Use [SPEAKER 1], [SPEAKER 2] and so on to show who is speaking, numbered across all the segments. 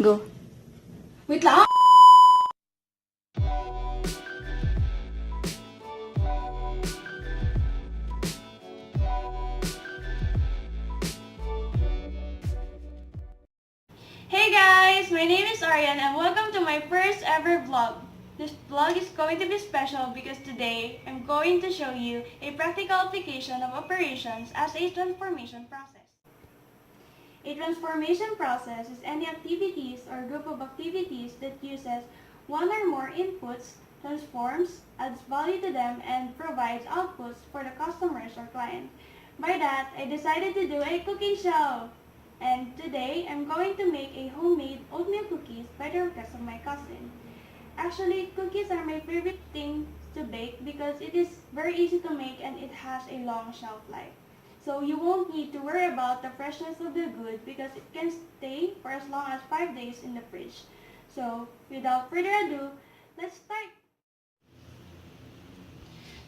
[SPEAKER 1] Go.
[SPEAKER 2] Wait lang. Hey guys, my name is Aryan and welcome to my first ever vlog. This vlog is going to be special because today I'm going to show you a practical application of operations as a transformation process. A transformation process is any activities or group of activities that uses one or more inputs, transforms, adds value to them, and provides outputs for the customers or client. By that, I decided to do a cooking show. And today, I'm going to make a homemade oatmeal cookies by the request of my cousin. Actually, cookies are my favorite thing to bake because it is very easy to make and it has a long shelf life. So you won't need to worry about the freshness of the good because it can stay for as long as 5 days in the fridge. So without further ado, let's start!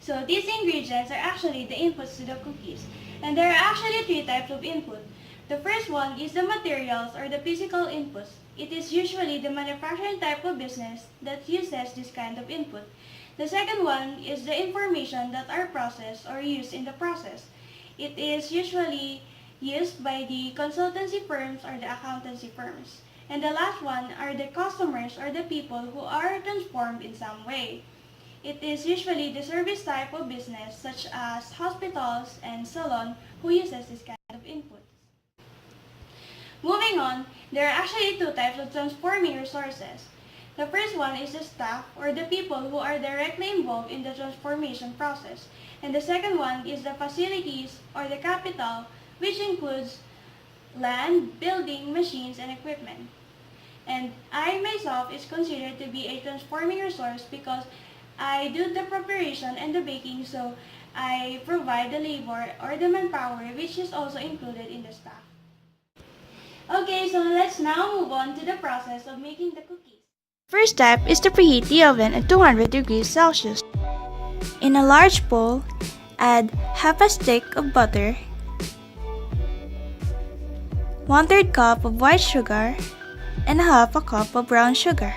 [SPEAKER 2] So these ingredients are actually the inputs to the cookies. And there are actually 3 types of input. The first one is the materials or the physical inputs. It is usually the manufacturing type of business that uses this kind of input. The second one is the information that are processed or used in the process. It is usually used by the consultancy firms or the accountancy firms. And the last one are the customers or the people who are transformed in some way. It is usually the service type of business such as hospitals and salon who uses this kind of inputs. Moving on, there are actually 2 types of transforming resources. The first one is the staff or the people who are directly involved in the transformation process. And the second one is the facilities or the capital, which includes land, building, machines, and equipment. And I myself is considered to be a transforming resource because I do the preparation and the baking, so I provide the labor or the manpower, which is also included in the staff. Okay, so let's now move on to the process of making the cookies.
[SPEAKER 1] First step is to preheat the oven at 200 degrees Celsius. In a large bowl, add half a stick of butter, 1/3 cup of white sugar, and half a cup of brown sugar.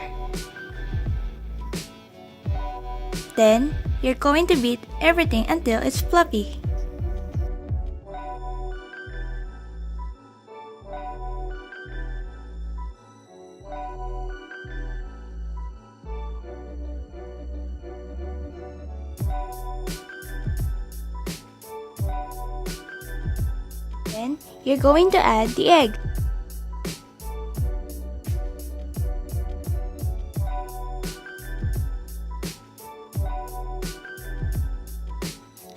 [SPEAKER 1] Then, you're going to beat everything until it's fluffy. Then, you're going to add the egg.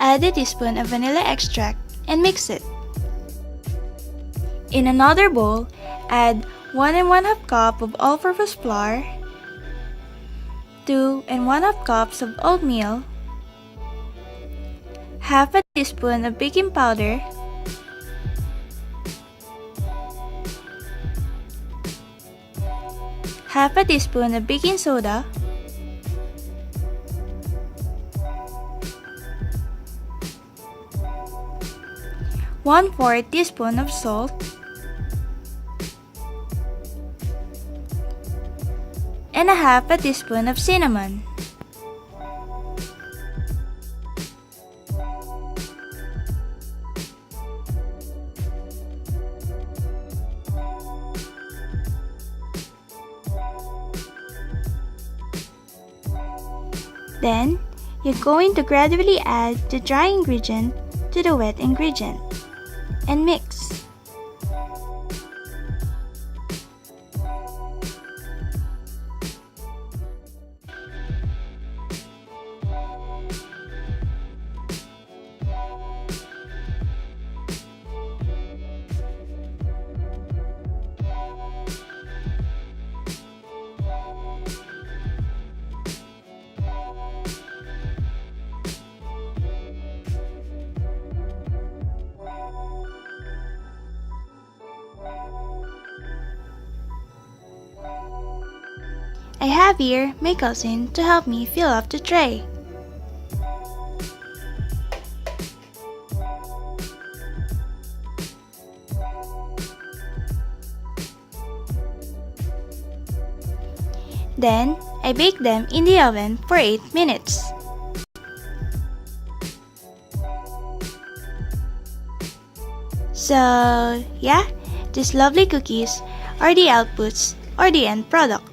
[SPEAKER 1] Add a teaspoon of vanilla extract and mix it. In another bowl, add 1 1/2 cup of all-purpose flour, 2 1/2 cups of oatmeal, half a teaspoon of baking powder, half a teaspoon of baking soda, one-fourth teaspoon of salt, and a half a teaspoon of cinnamon. Then, you're going to gradually add the dry ingredient to the wet ingredient and mix. I have here my cousin to help me fill up the tray. Then, I bake them in the oven for 8 minutes. So, yeah, these lovely cookies are the outputs or the end product.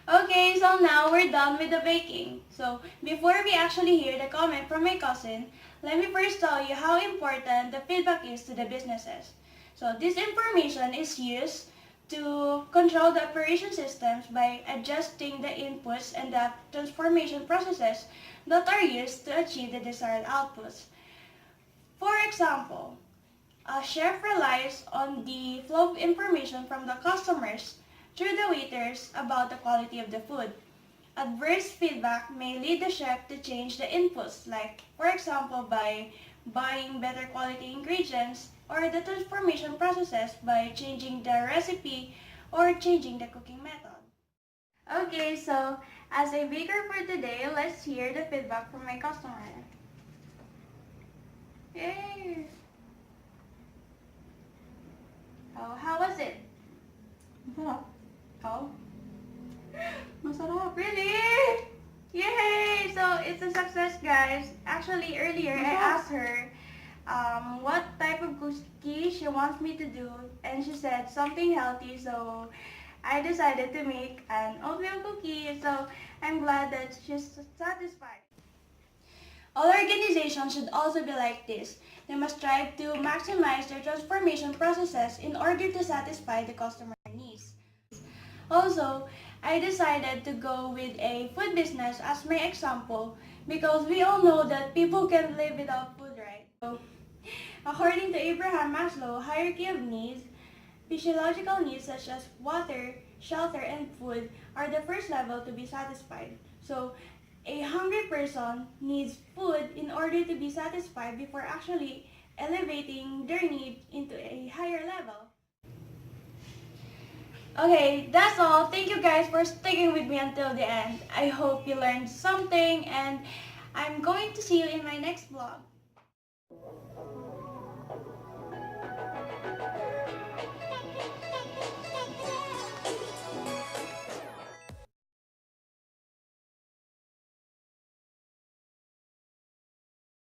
[SPEAKER 2] Okay, so now we're done with the baking. So before we actually hear the comment from my cousin, let me first tell you how important the feedback is to the businesses. So this information is used to control the operation systems by adjusting the inputs and the transformation processes that are used to achieve the desired outputs. For example, a chef relies on the flow of information from the customers through the waiters about the quality of the food. Adverse feedback may lead the chef to change the inputs, like, for example, by buying better quality ingredients, or the transformation processes by changing the recipe or changing the cooking method. Okay, so as a baker for today, let's hear the feedback from my customer. Yay! Oh, how was it? Masarap. Oh? Masarap. Really? Yay! So, it's a success, guys. Actually, earlier, I asked her what type of cookie she wants me to do, and she said something healthy, so I decided to make an oatmeal cookie. So, I'm glad that she's satisfied. All organizations should also be like this. They must strive to maximize their transformation processes in order to satisfy the customer needs. Also, I decided to go with a food business as my example because we all know that people can't live without food, right? So, according to Abraham Maslow hierarchy of needs, physiological needs such as water, shelter, and food are the first level to be satisfied. So, a hungry person needs food in order to be satisfied before actually elevating their need into a higher level. Okay, that's all. Thank you guys for sticking with me until the end. I hope you learned something, and I'm going to see you in my next vlog.